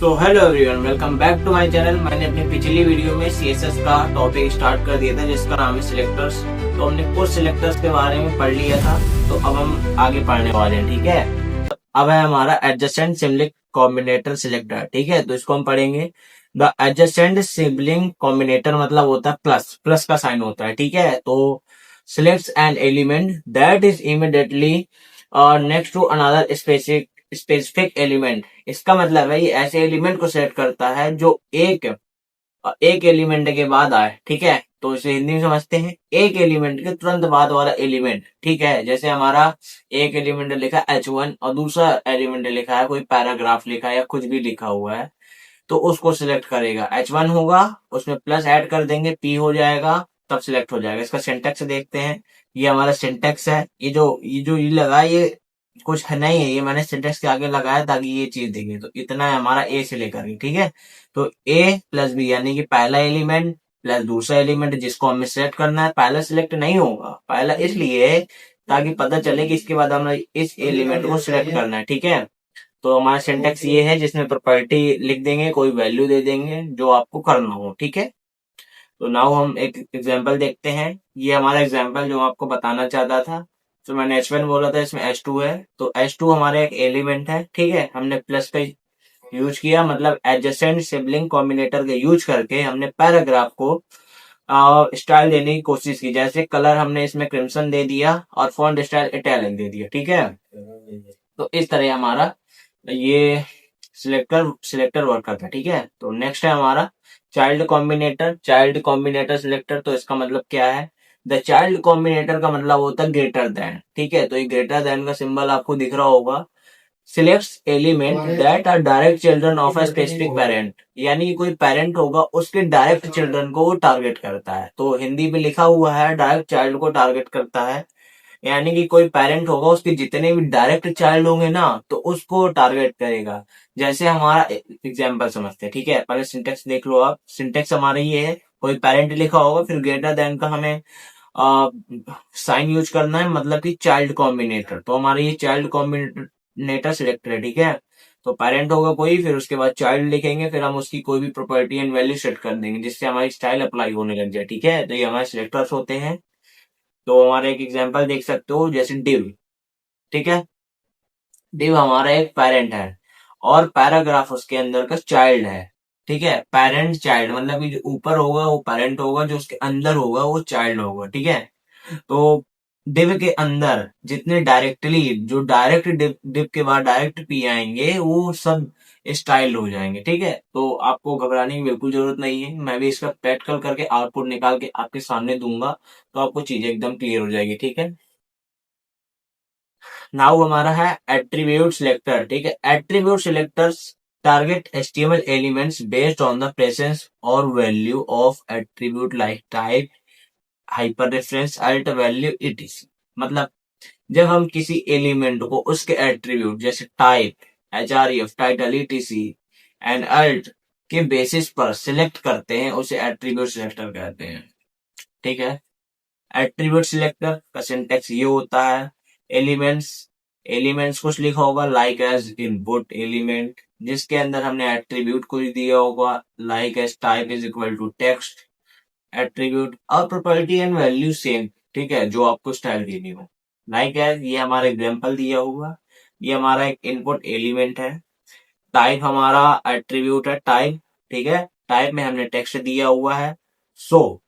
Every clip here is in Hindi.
तो hello everyone, welcome back to my channel. मैंने अपनी पिछली वीडियो में सीएसएस का टॉपिक स्टार्ट कर दिया था जिसका नाम है सिलेक्टर्स। तो हमने कुछ सिलेक्टर्स के बारे में पढ़ लिया था, तो अब हम आगे पढ़ने वाले हैं। ठीक है, अब है हमारा एडजेसेंट सिबलिंग कॉम्बिनेटर सिलेक्टर। ठीक है, तो इसको हम पढ़ेंगे। द एडजेसेंट सिबलिंग कॉम्बिनेटर मतलब होता है प्लस, प्लस का साइन होता है। ठीक है, तो selects an element that is immediately next to another specific element. इसका मतलब है ये ऐसे एलिमेंट को सेट करता है जो एक एलिमेंट के बाद आए। ठीक है, तो इसे हिंदी में समझते हैं, एक एलिमेंट के तुरंत बाद वाला एलिमेंट। ठीक है, जैसे हमारा एक एलिमेंट लिखा H1 और दूसरा एलिमेंट लिखा है, कोई पैराग्राफ लिखा है या कुछ भी लिखा हुआ है, तो उसको सिलेक्ट करेगा। H1 होगा, उसमें प्लस ऐड कर देंगे, P हो जाएगा, तब सिलेक्ट हो जाएगा। इसका सिंटेक्स देखते हैं। ये हमारा सिंटेक्स है। ये लगा है, ये कुछ है नहीं है, ये मैंने सिंटेक्स के आगे लगाया ताकि ये चीज दिखे। तो इतना है हमारा ए से लेकर के। ठीक है, तो ए प्लस बी यानी कि पहला एलिमेंट प्लस दूसरा एलिमेंट जिसको हमें सेलेक्ट करना है। पहला सिलेक्ट नहीं होगा, पहला इसलिए ताकि पता चले कि इसके बाद हमें इस एलिमेंट को सिलेक्ट करना है। ठीक है, तो हमारा सिंटेक्स ये है जिसमें प्रॉपर्टी लिख देंगे, कोई वैल्यू दे देंगे जो आपको करना हो। ठीक है, तो नाउ हम एक एग्जांपल देखते हैं। ये हमारा एग्जांपल जो आपको बताना चाहता था। तो मैंने H1 बोला था, इसमें H2 है, तो H2 हमारा एक एलिमेंट है। ठीक है, हमने प्लस का यूज किया, मतलब एडजेसेंट सिबलिंग कॉम्बिनेटर का यूज करके हमने पैराग्राफ को स्टाइल देने की कोशिश की। जैसे कलर हमने इसमें क्रिम्सन दे दिया और फॉन्ट स्टाइल इटैलिक दे दिया। ठीक है, तो इस तरह हमारा ये सिलेक्टर वर्क करता है। ठीक है, तो नेक्स्ट है हमारा चाइल्ड कॉम्बिनेटर सिलेक्टर। तो इसका मतलब क्या है? द चाइल्ड कॉम्बिनेटर का मतलब होता है ग्रेटर देन। ठीक है, तो ये ग्रेटर देन का सिंबल आपको दिख रहा होगा। Selects element that are direct children of a specific parent, यानी कि कोई पेरेंट होगा उसके डायरेक्ट चिल्ड्रन को वो टारगेट करता है। तो हिंदी में लिखा हुआ है डायरेक्ट चाइल्ड को टारगेट करता है, यानी कि कोई पेरेंट होगा उसके जितने भी डायरेक्ट चाइल्ड होंगे ना, तो उसको टारगेट करेगा। जैसे हमारा एग्जांपल समझते हैं। ठीक है, पहले सिंटेक्स देख लो आप। सिंटेक्स हमारा ये है, कोई पेरेंट लिखा होगा, फिर ग्रेटर देन का हमें साइन यूज करना है, मतलब कि चाइल्ड कॉम्बिनेटर। तो हमारा ये चाइल्ड कॉम्बिनेटर सिलेक्टर है। ठीक है, तो पेरेंट होगा कोई, फिर उसके बाद चाइल्ड लिखेंगे, फिर हम उसकी कोई भी प्रॉपर्टी एंड वैल्यू सेट कर देंगे जिससे हमारी स्टाइल अप्लाई होने लग जाए। ठीक है, तो ये हमारे सिलेक्टर्स होते हैं। तो हमारा एक एग्जांपल देख सकते हो, जैसे डिव। ठीक है, डिव हमारा एक पेरेंट है और पैराग्राफ उसके अंदर का चाइल्ड है। ठीक है, पेरेंट चाइल्ड मतलब कि जो ऊपर होगा वो पेरेंट होगा, जो उसके अंदर होगा वो चाइल्ड होगा। ठीक है, तो डिव के अंदर जितने डायरेक्टली जो डायरेक्ट डिव के बाद डायरेक्ट पी आएंगे वो सब स्टाइल हो जाएंगे। ठीक है, तो आपको घबराने की बिल्कुल जरूरत नहीं है। मैं भी इसका प्रैक्टिकल करके आउटपुट निकाल के आपके सामने दूंगा, तो आपको चीजें एकदम क्लियर हो जाएगी। ठीक है, नाउ हमारा है एट्रीब्यूट सिलेक्टर। ठीक है, attribute selectors target HTML elements based on the presence और value of attribute like type, hyper reference, alt value etc। मतलब जब हम किसी एलिमेंट को उसके एट्रीब्यूट जैसे type, href, title etc and alt के बेसिस पर सिलेक्ट करते हैं, उसे एट्रीब्यूट सिलेक्टर कहते हैं। ठीक है, एट्रीब्यूट सिलेक्टर का सिंटेक्स ये होता है, एलिमेंट्स एलिमेंट्स कुछ लिखा होगा लाइक एज इनपुट एलिमेंट, जिसके अंदर हमने एट्रीब्यूट कुछ दिया होगा like as type is equal to text attribute और प्रॉपर्टी एंड वैल्यू सेम। ठीक है, जो आपको स्टाइल देनी हो। लाइक एज ये हमारा एग्जांपल दिया हुआ, ये हमारा एक इनपुट एलिमेंट है। टाइप हमारा एट्रीब्यूट है टाइप। ठीक है, टाइप में हमने टेक्स्ट दिया हुआ है। सो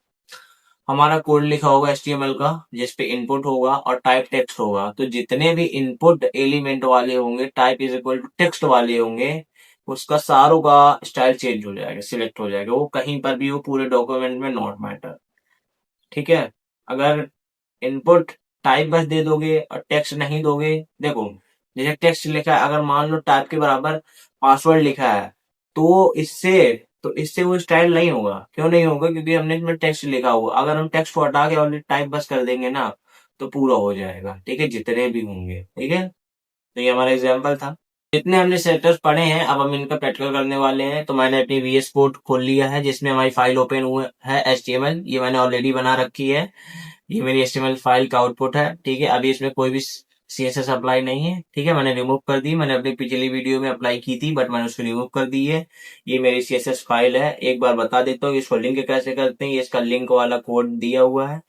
हमारा कोड लिखा होगा HTML का जिसपे इनपुट होगा और टाइप टेक्स्ट होगा। तो जितने भी इनपुट एलिमेंट वाले होंगे type is equal to text वाले होंगे, उसका सारों का स्टाइल चेंज हो जाएगा, सिलेक्ट हो जाएगा। वो कहीं पर भी हो, पूरे डॉक्यूमेंट में नॉट मैटर। ठीक है, अगर इनपुट टाइप बस दे दोगे और टेक्स्ट नहीं दोगे, देखो जैसे टेक्स्ट लिखा है, अगर मान लो टाइप के बराबर पासवर्ड लिखा है, तो इससे वो स्टाइल नहीं होगा। क्यों नहीं होगा? क्योंकि हमने इसमें टेक्स्ट लिखा हुआ। अगर हम टेक्स्ट को हटा के और टाइप बस कर देंगे ना, तो पूरा हो जाएगा। ठीक है, जितने भी होंगे। ठीक है, तो ये हमारा एग्जाम्पल था। जितने हमने सेक्टर्स पढ़े हैं, अब हम इनका प्रैक्टिकल करने वाले हैं। तो मैंने अपनी VS कोड खोल लिया है जिसमें हमारी फाइल ओपन हुआ है HTML, ये मैंने ऑलरेडी बना रखी है। ये मेरी HTML फाइल का आउटपुट है। ठीक है, अभी इसमें कोई भी CSS अप्लाई नहीं है, ठीक है। मैंने रिमूव कर दी, मैंने अपनी पिछली वीडियो में अप्लाई की थी बट मैंने उसको रिमूव कर दी है। ये मेरी CSS फाइल है। एक बार बता देता हूँ इसको लिंक कैसे करते हैं। ये इसका लिंक वाला कोड दिया हुआ है,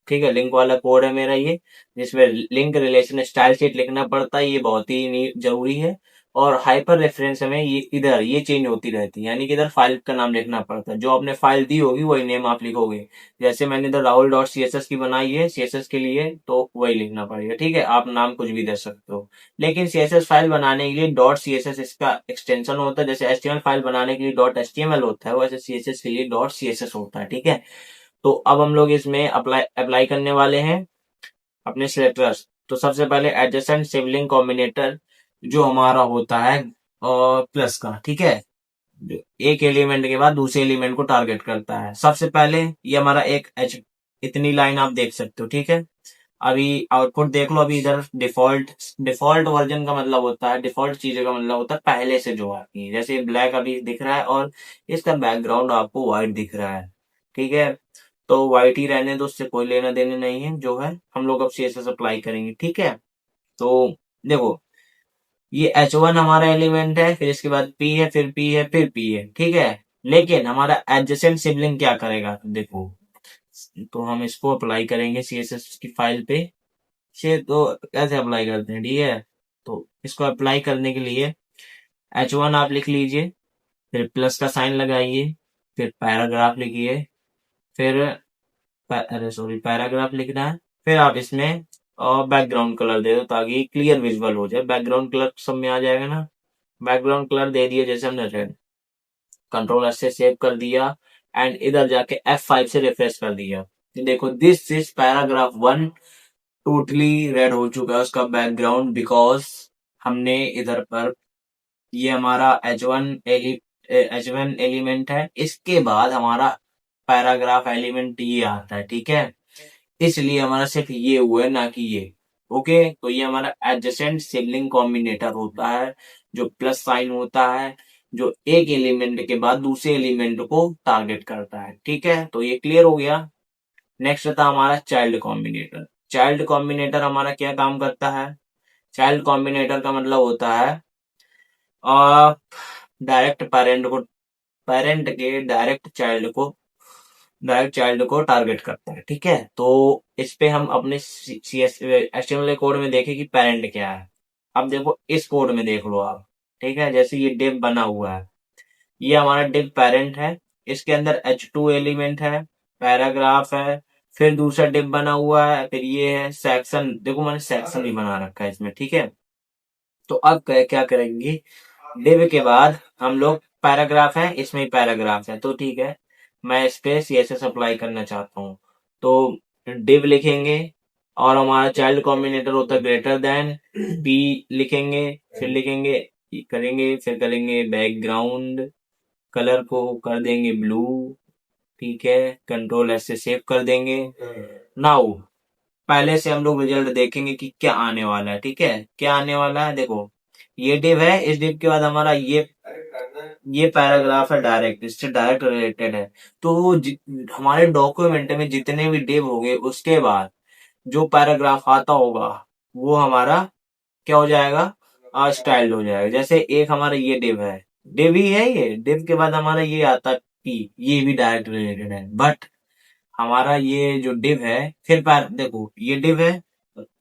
ठीक है। लिंक वाला कोड है मेरा ये, जिसमें लिंक रिलेशन स्टाइल शीट लिखना पड़ता है। ये बहुत ही जरूरी है। और हाइपर रेफरेंस में ये इधर ये चेंज होती रहती है, यानी कि इधर फाइल का नाम लिखना पड़ता है। जो आपने फाइल दी होगी वही नेम आप लिखोगे। जैसे मैंने इधर Rahul dot C S S की बनाई है CSS के लिए, तो वही लिखना पड़ेगा, ठीक है। आप नाम कुछ भी दे सकते हो, लेकिन CSS फाइल बनाने के लिए डॉट CSS इसका एक्सटेंशन होता है। जैसे HTML फाइल बनाने के लिए डॉट HTML होता है, वैसे CSS के लिए डॉट CSS होता है, ठीक है। तो अब हम लोग इसमें अप्लाई अप्लाई करने वाले हैं अपने सिलेक्टर्स। तो सबसे पहले एडजेसेंट सिबलिंग कॉम्बिनेटर जो हमारा होता है और प्लस का, ठीक है। जो एक एलिमेंट के बाद दूसरे एलिमेंट को टारगेट करता है। सबसे पहले ये हमारा एक एच, इतनी लाइन आप देख सकते हो, ठीक है। अभी आउटपुट देख लो। अभी इधर डिफॉल्ट डिफॉल्ट वर्जन का मतलब होता है, डिफॉल्ट चीजें का मतलब होता है पहले से जो आती है। जैसे ब्लैक अभी दिख रहा है और इसका बैकग्राउंड आपको व्हाइट दिख रहा है, ठीक है। तो व्हाइट ही रहने दो, उससे कोई लेना देना नहीं है। जो है हम लोग अब CSS अप्लाई करेंगे, ठीक है। तो देखो, ये H1 हमारा एलिमेंट है, फिर इसके बाद P है, फिर P है, फिर P है, ठीक है। लेकिन हमारा एडजेसेंट सिबलिंग क्या करेगा, देखो। तो हम इसको अप्लाई करेंगे CSS की फाइल पे से। तो कैसे अप्लाई करते हैं, ठीक है। तो इसको अप्लाई करने के लिए H1 आप लिख लीजिए, फिर प्लस का साइन लगाइए, फिर पैराग्राफ लिखिए, फिर अरे सॉरी, पैराग्राफ लिखना है। फिर आप इसमें बैकग्राउंड कलर दे दो ताकि क्लियर विजुअल हो जाए। बैकग्राउंड कलर सब में आ जाएगा ना। बैकग्राउंड कलर दे दिया जैसे हमने रेड, कंट्रोल एस से सेव कर दिया एंड इधर जाके F5 से रिफ्रेश कर दिया। देखो, this is paragraph 1 totally red हो चुका है उसका बैकग्राउंड, बिकॉज हमने इधर पर ये हमारा H1 एलिमेंट है। इसके बाद हमारा पैराग्राफ एलिमेंट ये आता है, ठीक है। इसलिए हमारा सिर्फ ये हुआ है, ना कि ये। ओके, तो ये हमारा एडजेसेंट सिबलिंग कॉम्बिनेटर होता है, जो प्लस साइन होता है, जो एक एलिमेंट के बाद दूसरे एलिमेंट को टारगेट करता है, ठीक है। तो ये क्लियर हो गया। नेक्स्ट था हमारा चाइल्ड कॉम्बिनेटर। चाइल्ड कॉम्बिनेटर हमारा क्या काम करता है। चाइल्ड कॉम्बिनेटर का मतलब होता है डायरेक्ट पेरेंट के डायरेक्ट चाइल्ड को टारगेट करता है, ठीक है। तो इस पे हम अपने HTML कोड में देखें कि पेरेंट क्या है। अब देखो, इस कोड में देख लो आप, ठीक है। जैसे ये div बना हुआ है, ये हमारा div पेरेंट है। इसके अंदर H2 एलिमेंट है, पैराग्राफ है, फिर दूसरा div बना हुआ है, फिर ये है सेक्शन। देखो, मैंने सेक्शन भी बना रखा है इसमें, ठीक है। तो अब क्या करेंगे, div के बाद हम लोग पैराग्राफ है, इसमें ही पैराग्राफ है, तो ठीक है। मैं इस पे CSS अप्लाई करना चाहता हूँ, तो div लिखेंगे और हमारा चाइल्ड कॉम्बिनेटर होता है ग्रेटर देन p लिखेंगे, फिर लिखेंगे करेंगे, फिर करेंगे बैकग्राउंड कलर को कर देंगे ब्लू, ठीक है। कंट्रोल एस से सेव कर देंगे। नाउ पहले से हम लोग रिजल्ट देखेंगे कि क्या आने वाला है, ठीक है। क्या आने वाला है, देखो, ये div है। इस div के बाद हमारा ये पैराग्राफ है, डायरेक्ट इससे डायरेक्ट रिलेटेड है। तो हमारे डॉक्यूमेंट में जितने भी div होंगे उसके बाद जो पैराग्राफ आता होगा वो हमारा क्या हो जाएगा, स्टाइल्ड हो जाएगा। जैसे एक हमारा ये div है, div ही है। ये div के बाद हमारा ये आता है p, ये भी डायरेक्ट रिलेटेड है। बट हमारा ये जो div है, फिर देखो, ये div है,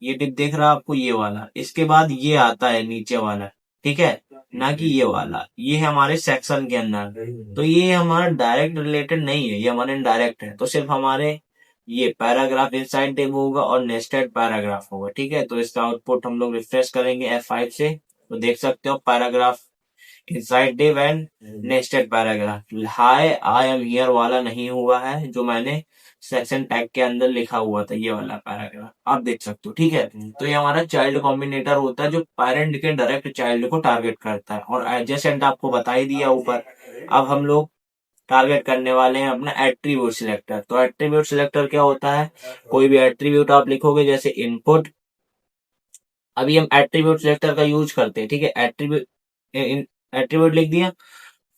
ये div देख रहा आपको, ये वाला। इसके बाद ये आता है नीचे वाला, ठीक है, ना कि ये वाला। ये है हमारे सेक्शन के अंदर। तो ये हमारा डायरेक्ट रिलेटेड नहीं है, ये हमारे इनडायरेक्ट है। तो सिर्फ हमारे ये पैराग्राफ इनसाइड div होगा और नेस्टेड पैराग्राफ होगा, ठीक है। तो इसका आउटपुट हम लोग रिफ्रेश करेंगे F5 से, तो देख सकते हो paragraph inside div and nested paragraph. Hi I am here वाला नहीं हुआ है, जो मैंने सेक्शन टैग के अंदर लिखा हुआ था, ये वाला पैराग्राफ आप देख सकते हो, ठीक है। तो ये हमारा चाइल्ड कॉम्बिनेटर होता है, जो पेरेंट के डायरेक्ट चाइल्ड को टारगेट करता है। और एडजेसेंट आपको बता ही दिया ऊपर। अब हम लोग टारगेट करने वाले हैं अपना एट्रीब्यूट सिलेक्टर। तो एट्रीब्यूट सिलेक्टर क्या होता है, कोई भी एट्रीब्यूट आप लिखोगे, जैसे इनपुट। अभी हम एट्रीब्यूट सिलेक्टर का यूज करते हैं, ठीक है। एट्रीब्यूट लिख दिया,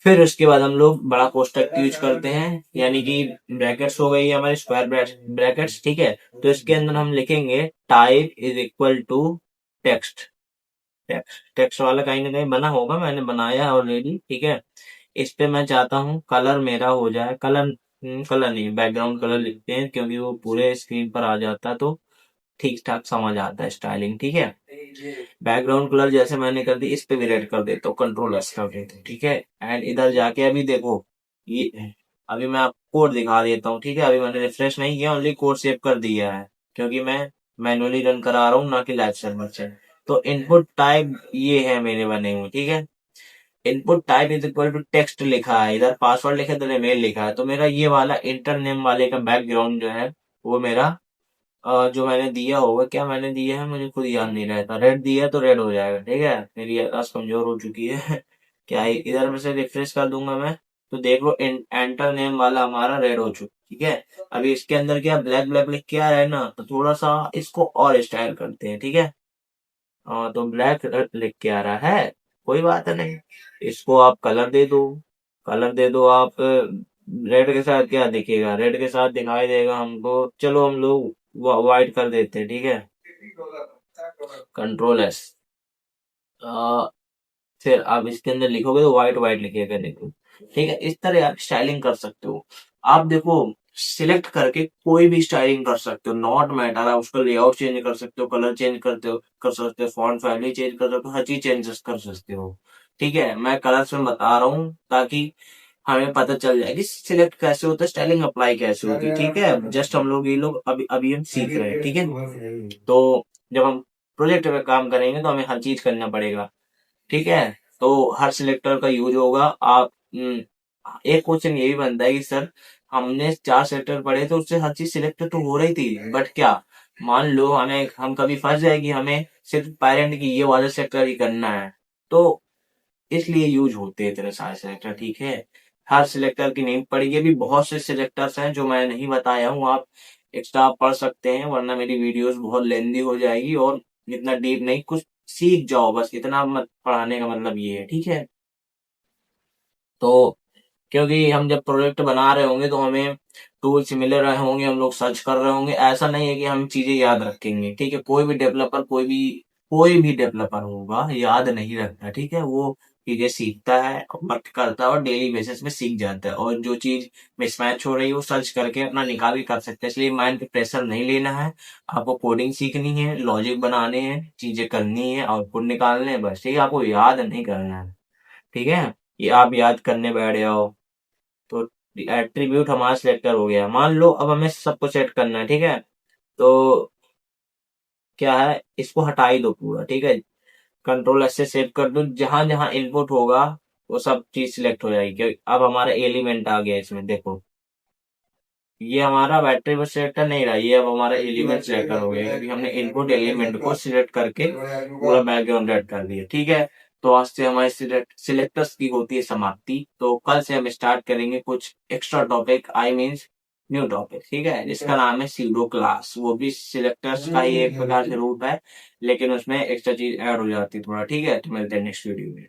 फिर उसके बाद हम लोग बड़ा कोष्टक यूज करते हैं, यानी कि ब्रैकेट्स हो गई हमारे स्क्वायर ब्रैकेट्स, ठीक है। तो इसके अंदर हम लिखेंगे type is equal to text. Text text वाला कहीं ना कहीं बना होगा, मैंने बनाया है ऑलरेडी, ठीक है। इस पे मैं चाहता हूँ कलर मेरा हो जाए, कलर कलर नहीं, बैकग्राउंड कलर लिखते हैं, क्योंकि वो पूरे स्क्रीन पर आ जाता है तो ठीक ठाक समझ आता है स्टाइलिंग, ठीक है। बैकग्राउंड कलर जैसे मैंने कर दी, इस पे भी रेड कर देता हूँ, कंट्रोल एस कर देता हूँ, ठीक है। एंड इधर जाके अभी देखो, ये अभी मैं आपको कोड दिखा देता हूँ, ठीक है। अभी मैंने रिफ्रेश नहीं किया, ओनली कोड सेव कर दिया है, क्योंकि मैं मैनुअली रन करा रहा हूँ, ना कि लाइव सर्वर से। तो इनपुट टाइप ये है मेरे बने हुए, ठीक है। Input type is equal to text लिखा है, इधर पासवर्ड लिखा है, इधर ईमेल लिखा है। तो मेरा ये वाला इंटर नेम वाले का बैकग्राउंड जो है, वो मेरा जो मैंने दिया होगा, क्या मैंने दिया है मुझे खुद याद नहीं रहता, रेड दिया है तो रेड हो जाएगा, ठीक है। मेरी याददाश्त कमजोर हो चुकी है क्या है, इधर में से रिफ्रेश कर दूंगा मैं, तो देख लो एंटर नेम वाला हमारा रेड हो चुका, ठीक है। अभी इसके अंदर क्या ब्लैक ब्लैक लिख के आ रहा है ना, तो थोड़ा सा इसको और स्टाइल करते हैं, ठीक है। तो ब्लैक लिख के आ रहा है, कोई बात नहीं, इसको आप कलर दे दो, कलर दे दो आप। रेड के साथ क्या दिखेगा, रेड के साथ दिखाई देगा हमको, चलो हम लोग व्हाइट कर देते हैं, ठीक है। कंट्रोल एस, फिर आप इसके अंदर लिखोगे तो व्हाइट व्हाइट लिखेगा, देखो, ठीक है। इस तरह आप स्टाइलिंग कर सकते हो। आप देखो, सिलेक्ट करके कोई भी स्टाइलिंग कर सकते हो, नॉट मैटर, आप उसका लेआउट चेंज कर सकते हो, कलर चेंज कर सकते हो, फॉन्ट फैमिली चेंज कर सकते हो, हर चीज चेंजेस कर सकते हो, ठीक है। मैं कलर्स में बता रहा हूँ ताकि हमें पता चल जाए कि सिलेक्ट कैसे होता है, स्टाइलिंग अप्लाई कैसे होती है, ठीक है। जस्ट हम लोग ये लोग अभी अभी हम सीख रहे हैं, ठीक है। तो जब हम प्रोजेक्ट पे काम करेंगे तो हमें हर चीज करना पड़ेगा, ठीक है। तो हर सिलेक्टर का यूज होगा। आप एक क्वेश्चन ये भी बनता है कि सर हमने 4 सिलेक्टर पढ़े तो उससे हर चीज सिलेक्ट तो हो रही थी, बट क्या मान लो हमें हम कभी फंस जाए कि हमें सिर्फ पेरेंट की ये वाला सेक्टर ही करना है, तो इसलिए यूज होते हैं इतने सारे सिलेक्टर, ठीक है। हर सिलेक्टर की नेम पढ़िए, अभी बहुत से सिलेक्टर्स हैं जो मैं नहीं बताया हूँ, आप एक्स्ट्रा पढ़ सकते हैं, वरना मेरी वीडियोस बहुत लेंदी हो जाएगी और इतना डीप नहीं, कुछ सीख जाओ बस, इतना मत पढ़ाने का मतलब ये है, ठीक है। तो क्योंकि हम जब प्रोजेक्ट बना रहे होंगे तो हमें टूल्स मिल रहे होंगे, हम लोग सर्च कर रहे होंगे, ऐसा नहीं है कि हम चीजें याद रखेंगे, ठीक है। कोई भी डेवलपर होगा याद नहीं रखता, ठीक है। वो चीजें सीखता है, वर्क करता है और डेली बेसिस में सीख जाता है, और जो चीज मिसमैच हो रही है वो सर्च करके अपना निकाल के कर सकते हैं। इसलिए माइंड पे प्रेशर नहीं लेना है, आपको कोडिंग सीखनी है, लॉजिक बनाने हैं, चीजें करनी है, आउटपुट निकालने हैं, बस ठीक है। आपको याद नहीं करना है, ठीक है। ये आप याद करने बैठ जाओ तो एट्रीब्यूट हमारा सिलेक्टर हो गया। मान लो अब हमें सबको सेट करना है, ठीक है। तो क्या है, इसको हटा ही दो पूरा, ठीक है। कंट्रोल एस से सेव कर दो, जहां जहां इनपुट होगा वो सब चीज सिलेक्ट हो जाएगी, क्योंकि अब हमारा एलिमेंट आ गया इसमें, देखो ये हमारा बैटरी बस सिलेक्टर नहीं रहा, ये अब हमारा एलिमेंट सिलेक्टर हो गया, क्योंकि हमने इनपुट एलिमेंट को सिलेक्ट करके पूरा बैकग्राउंड रेड कर दिया, ठीक है। तो आज से हमारे सिलेक्टर्स की होती है समाप्ति। तो कल से हम स्टार्ट करेंगे कुछ extra topic, I means new topic, ठीक है, जिसका नाम है सीडो क्लास। वो भी सिलेक्टर्स का ही एक प्रकार से रूप है, लेकिन उसमें एक्स्ट्रा चीज ऐड हो जाती है थोड़ा, ठीक है। तो मिलते हैं नेक्स्ट वीडियो में।